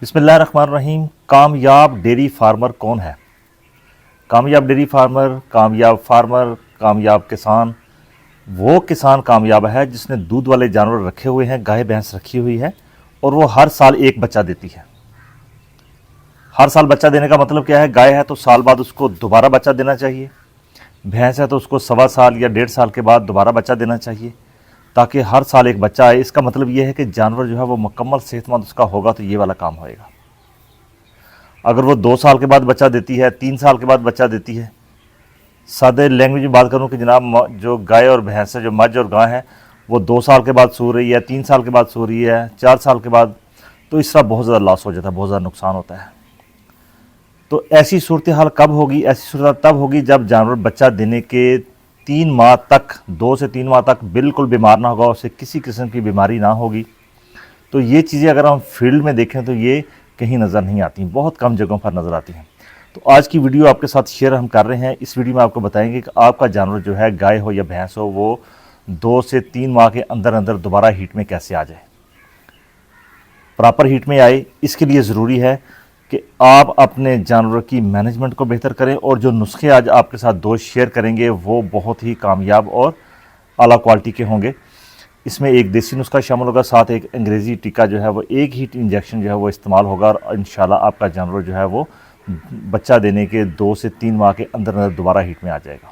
बिस्मिल्लाहिर्रहमानिर्रहीम। कामयाब dairy farmer कौन है? कामयाब डेयरी फार्मर, कामयाब किसान, वो किसान कामयाब है जिसने दूध वाले जानवर रखे हुए हैं, गाय भैंस रखी हुई है और वो हर साल एक बच्चा देती है। हर साल बच्चा देने का मतलब क्या है? गाय है तो साल बाद उसको दोबारा बच्चा देना चाहिए, भैंस है तो उसको 1.25 साल या 1.5 साल के बाद दोबारा बच्चा देना चाहिए, ताकि हर साल एक बच्चा आए। इसका मतलब यह है कि जानवर जो है वो मुकम्मल सेहतमंद उसका होगा तो ये वाला काम होएगा। अगर वो 2 साल के बाद बच्चा देती है, 3 साल के बाद बच्चा देती है, सादे लैंग्वेज में बात करूं कि जनाब जो गाय और भैंस है, जो मझ और गाय है, वो 2 साल के बाद सो रही है, 3 साल के बाद सो रही है, 4 साल के बाद, तो इस तरह बहुत ज़्यादा लॉस हो जाता है, बहुत ज़्यादा नुकसान होता है। तो ऐसी सूरत हाल कब होगी? ऐसी सूरत तब होगी जब जानवर बच्चा देने के 3 माह तक, 2 से 3 माह तक बिल्कुल बीमार ना होगा, उसे किसी किस्म की बीमारी ना होगी। तो ये चीज़ें अगर हम फील्ड में देखें तो ये कहीं नज़र नहीं आती, बहुत कम जगहों पर नज़र आती हैं। तो आज की वीडियो आपके साथ शेयर हम कर रहे हैं। इस वीडियो में आपको बताएंगे कि आपका जानवर जो है, गाय हो या भैंस हो, वो 2 से 3 माह के अंदर अंदर दोबारा हीट में कैसे आ जाए, प्रॉपर हीट में आए। इसके लिए ज़रूरी है कि आप अपने जानवर की मैनेजमेंट को बेहतर करें, और जो नुस्खे आज आपके साथ 2 शेयर करेंगे वो बहुत ही कामयाब और आला क्वालिटी के होंगे। इसमें एक देसी नुस्खा शामिल होगा, साथ एक अंग्रेज़ी टीका जो है वो, एक हीट इंजेक्शन जो है वो इस्तेमाल होगा, और इंशाल्लाह आपका जानवर जो है वो बच्चा देने के 2 से 3 माह के अंदर अंदर दोबारा हीट में आ जाएगा।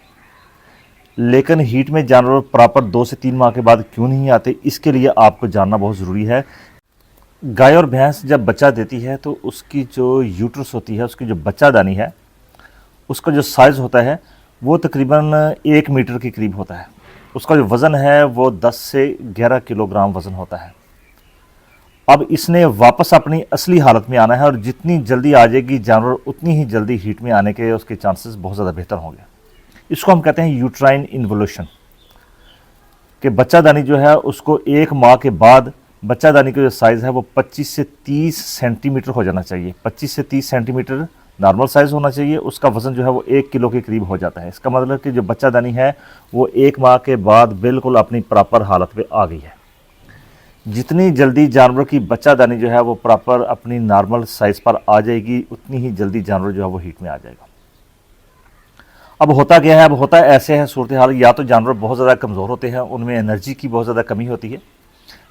लेकिन हीट में जानवर प्रॉपर 2 से 3 माह के बाद क्यों नहीं आते, इसके लिए आपको जानना बहुत ज़रूरी है। गाय और भैंस जब बच्चा देती है तो उसकी जो यूट्रस होती है, उसकी जो बच्चादानी है, उसका जो साइज़ होता है वो तकरीबन 1 मीटर के करीब होता है। उसका जो वज़न है वो 10 से 11 किलोग्राम वज़न होता है। अब इसने वापस अपनी असली हालत में आना है, और जितनी जल्दी आ जाएगी जानवर, उतनी ही जल्दी हीट में आने के उसके चांसेस बहुत ज़्यादा बेहतर होंगे। इसको हम कहते हैं यूट्राइन इन्वोल्यूशन, कि बच्चादानी जो है उसको 1 माह के बाद बच्चादानी का जो साइज़ है वो 25 से 30 सेंटीमीटर हो जाना चाहिए। 25 से 30 सेंटीमीटर नॉर्मल साइज़ होना चाहिए। उसका वज़न जो है वो 1 किलो के करीब हो जाता है। इसका मतलब कि जो बच्चादानी है वो 1 माह के बाद बिल्कुल अपनी प्रॉपर हालत में आ गई है। जितनी जल्दी जानवर की बच्चादानी जो है वो प्रॉपर अपनी नॉर्मल साइज़ पर आ जाएगी, उतनी ही जल्दी जानवर जो है वो हीट में आ जाएगा। अब होता क्या है? अब होता ऐसे है सूरत हाल, या तो जानवर बहुत ज़्यादा कमज़ोर होते हैं, उनमें एनर्जी की बहुत ज़्यादा कमी होती है।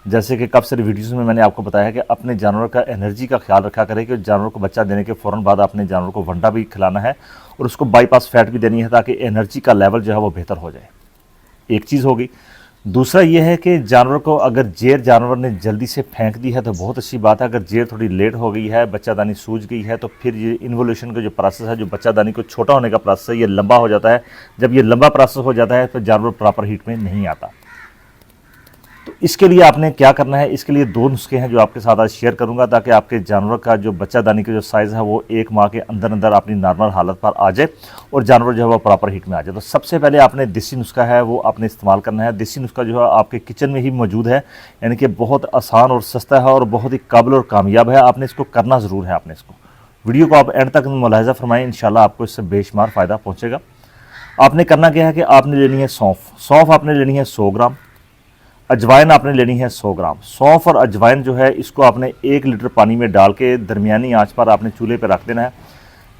जैसे कि कब सारी वीडियोज़ में मैंने आपको बताया कि अपने जानवर का एनर्जी का ख्याल रखा करें, कि जानवर को बच्चा देने के फ़ौरन बाद अपने जानवर को वंडा भी खिलाना है, और उसको बाईपास फैट भी देनी है, ताकि एनर्जी का लेवल जो है वो बेहतर हो जाए। एक चीज़ होगी। दूसरा ये है कि जानवर को अगर जेर जानवर ने जल्दी से फेंक दी है तो बहुत अच्छी बात है। अगर जेर थोड़ी लेट हो गई है, बच्चादानी सूज गई है, तो फिर ये इन्वोल्यूशन का जो प्रोसेस है, जो बच्चादानी को छोटा होने का प्रोसेस है, ये लंबा हो जाता है। जब ये लंबा प्रोसेस हो जाता है तो जानवर प्रॉपर हीट में नहीं आता। तो इसके लिए आपने क्या करना है? इसके लिए 2 नुस्खे हैं जो आपके साथ आज शेयर करूंगा, ताकि आपके जानवर का जो बच्चादानी का जो साइज़ है वो 1 माह के अंदर अंदर अपनी नॉर्मल हालत पर आ जाए, और जानवर जो है वो प्रॉपर हीट में आ जाए। तो सबसे पहले आपने देसी नुस्खा है वो आपने इस्तेमाल करना है। देसी नुस्खा जो है आपके किचन में ही मौजूद है, यानी कि बहुत आसान और सस्ता है और बहुत ही काबिल और कामयाब है। आपने इसको करना ज़रूर है। आपने इसको वीडियो को आप एंड तक मुलाहिज़ा फरमाएं, इंशाल्लाह आपको इससे बेशुमार फ़ायदा पहुँचेगा। आपने करना क्या है कि आपने लेनी है सौंफ। सौंफ आपने लेनी है 100 ग्राम। अजवाइन आपने लेनी है 100 ग्राम। सौंफ और अजवाइन जो है इसको आपने 1 लीटर पानी में डाल के दरमियानी आंच पर आपने चूल्हे पर रख देना है।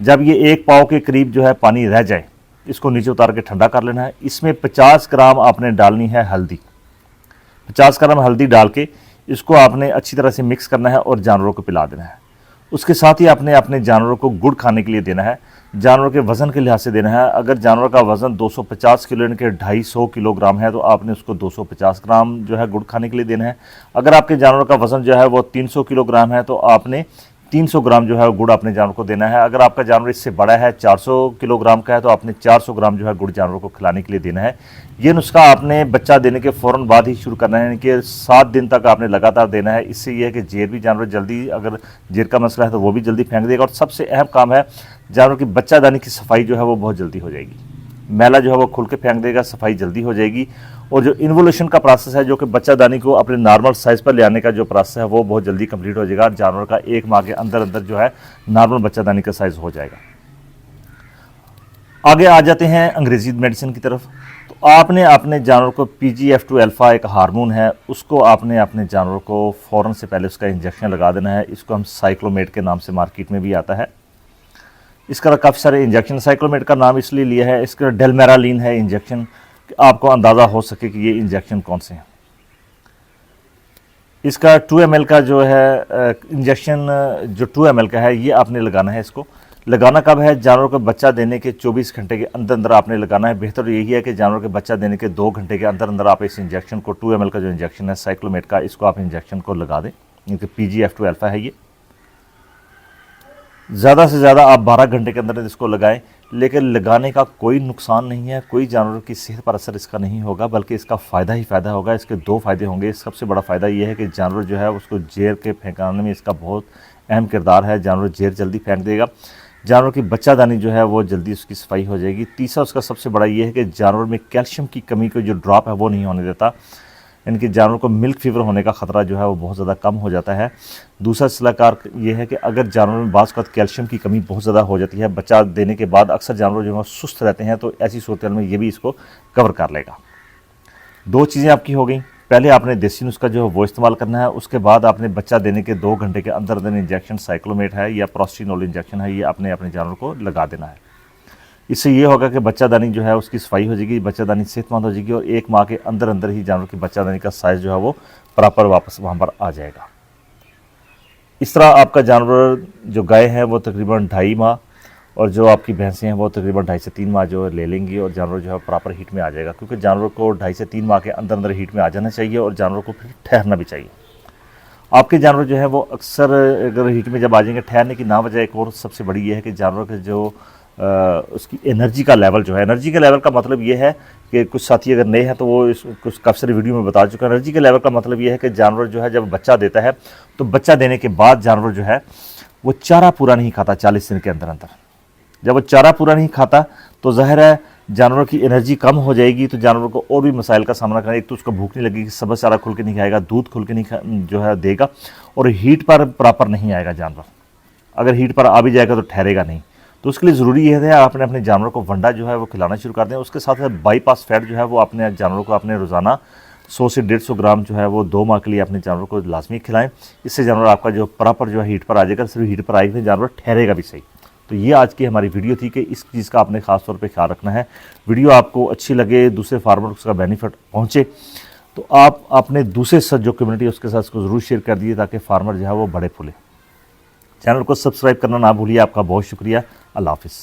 जब ये 1 पाव के करीब जो है पानी रह जाए, इसको नीचे उतार के ठंडा कर लेना है। इसमें 50 ग्राम आपने डालनी है हल्दी। 50 ग्राम हल्दी डाल के इसको आपने अच्छी तरह से मिक्स करना है और जानवरों को पिला देना है। उसके साथ ही आपने अपने जानवरों को गुड़ खाने के लिए देना है। जानवर के वज़न के लिहाज से देना है। अगर जानवर का वज़न 250 किलो यानी कि 250 किलोग्राम है, तो आपने उसको 250 ग्राम जो है गुड़ खाने के लिए देना है। अगर आपके जानवर का वज़न जो है वो 300 किलोग्राम है, तो आपने 300 ग्राम जो है गुड़ अपने जानवर को देना है। अगर आपका जानवर इससे बड़ा है, 400 किलोग्राम का है, तो आपने 400 ग्राम जो है गुड़ जानवर को खिलाने के लिए देना है। ये नुस्खा आपने बच्चा देने के फ़ौरन बाद ही शुरू करना है, यानी कि 7 दिन तक आपने लगातार देना है। इससे यह है कि जेर भी जानवर जल्दी, अगर जेर का मसला है तो वो भी जल्दी फेंक देगा। और सबसे अहम काम है, जानवर की बच्चादानी की सफाई जो है वो बहुत जल्दी हो जाएगी। मैला जो है वो खुल के फेंक देगा, सफाई जल्दी हो जाएगी। और जो इन्वोल्यूशन का प्रोसेस है, जो कि बच्चादानी को अपने नॉर्मल साइज़ पर ले आने का जो प्रोसेस है, वो बहुत जल्दी कंप्लीट हो जाएगा। जानवर का 1 माह के अंदर अंदर जो है नॉर्मल बच्चादानी का साइज़ हो जाएगा। आगे आ जाते हैं अंग्रेज़ी मेडिसिन की तरफ। तो आपने अपने जानवर को PGF2 अल्फ़ा एक हार्मोन है, उसको आपने अपने जानवर को फ़ौरन से पहले उसका इंजेक्शन लगा देना है। इसको हम साइक्लोमेट के नाम से मार्केट में भी आता है। इसका काफ़ी सारे इंजेक्शन, साइक्लोमेट का नाम इसलिए लिया है, इसका डेलमेरालिन है इंजेक्शन, कि आपको अंदाज़ा हो सके कि ये इंजेक्शन कौन से हैं। इसका 2 ml का जो है इंजेक्शन, जो 2 ml का है, ये आपने लगाना है। इसको लगाना कब है? जानवर को बच्चा देने के 24 घंटे के अंदर अंदर आपने लगाना है। बेहतर यही है कि जानवर के बच्चा देने के 2 घंटे के अंदर अंदर आप इस इंजेक्शन को 2 ml का जो इंजेक्शन है साइक्लोमेट का, इसको आप इंजेक्शन को लगा दें, क्योंकि PGF2 अल्फ़ा है ये। ज़्यादा से ज़्यादा आप 12 घंटे के अंदर इसको लगाएं, लेकिन लगाने का कोई नुकसान नहीं है, कोई जानवर की सेहत पर असर इसका नहीं होगा, बल्कि इसका फ़ायदा ही फ़ायदा होगा। इसके 2 फ़ायदे होंगे। सबसे बड़ा फ़ायदा ये है कि जानवर जो है उसको जहर के फेंकाने में इसका बहुत अहम किरदार है। जानवर जहर जल्दी फेंक देगा, जानवर की बच्चादानी जो है वो जल्दी उसकी सफाई हो जाएगी। तीसरा उसका सबसे बड़ा ये है कि जानवर में कैल्शियम की कमी को जो ड्रॉप है वो नहीं होने देता, इनके जानवर को मिल्क फीवर होने का ख़तरा जो है वो बहुत ज़्यादा कम हो जाता है। दूसरा सलाहकार ये है कि अगर जानवर में बाज़ वक़्त कैल्शियम की कमी बहुत ज़्यादा हो जाती है, बच्चा देने के बाद अक्सर जानवर जो है सुस्त रहते हैं, तो ऐसी सूरत में ये भी इसको कवर कर लेगा। 2 चीज़ें आपकी हो गई। पहले आपने देसी नुस्खा जो है वो इस्तेमाल करना है, उसके बाद आपने बच्चा देने के 2 घंटे के अंदर अंदर इंजेक्शन साइक्लोमेट है या प्रोस्टिनोल इंजेक्शन है, ये आपने अपने जानवर को लगा देना है। इससे ये होगा कि बच्चादानी जो है उसकी सफाई हो जाएगी, बच्चादानी सेहतमंद हो जाएगी और 1 माह के अंदर अंदर ही जानवर की बच्चादानी का साइज़ जो है वो प्रॉपर वापस वहाँ पर आ जाएगा। इस तरह आपका जानवर जो गाय है वो तकरीबन 2.5 माह, और जो आपकी भैंसें हैं वो तकरीबन 2.5 से 3 माह जो ले लेंगी, और जानवर जो है प्रॉपर हीट में आ जाएगा, क्योंकि जानवर को 2.5 से 3 माह के अंदर अंदर हीट में आ जाना चाहिए और जानवर को फिर ठहरना भी चाहिए। आपके जानवर जो है वो अक्सर अगर हीट में जब आ जाएंगे, ठहरने की ना वजह एक और सबसे बड़ी ये है कि जानवर के जो उसकी एनर्जी का लेवल जो है, एनर्जी के लेवल का मतलब ये है कि कुछ साथी अगर नए हैं तो वो कुछ काफ़ी सारी वीडियो में बता चुका है। एनर्जी के लेवल का मतलब ये है कि जानवर जो है जब बच्चा देता है, तो बच्चा देने के बाद जानवर जो है वो चारा पूरा नहीं खाता 40 दिन के अंदर अंदर। जब वो चारा पूरा नहीं खाता तो ज़ाहिर है जानवर की एनर्जी कम हो जाएगी, तो जानवर को और भी मसाइल का सामना करना। एक तो उसको भूख नहीं लगेगी, सबक चारा खुल के नहीं खाएगा, दूध खुल के नहीं जो है देगा, और हीट पर प्रॉपर नहीं आएगा जानवर। अगर हीट पर आ भी जाएगा तो ठहरेगा नहीं। तो उसके लिए ज़रूरी ये है आपने अपने जानवर को वंडा जो है वो खिलाना शुरू कर दें। उसके साथ साथ बाईपास फैट जो है वो अपने जानवर को अपने रोज़ाना 100 से 150 ग्राम जो है वो 2 माह के लिए अपने जानवर को लाजमी खिलाएं। इससे जानवर आपका जो प्रॉपर जो है हीट पर आ जाएगा, सिर्फ हीट पर आएगा, जानवर ठहरेगा भी सही। तो ये आज की हमारी वीडियो थी कि इस चीज़ का आपने ख़ास तौर पे ख्याल रखना है। वीडियो आपको अच्छी लगे, दूसरे फार्मर को उसका बेनिफिट पहुँचे, तो आप अपने दूसरे साथ जो कम्युनिटी है उसके साथ इसको ज़रूर शेयर कर दीजिए, ताकि फार्मर जो है वो बड़े फूले। चैनल को सब्सक्राइब करना ना भूलिए। आपका बहुत शुक्रिया। अल्लाह हाफ़िज़।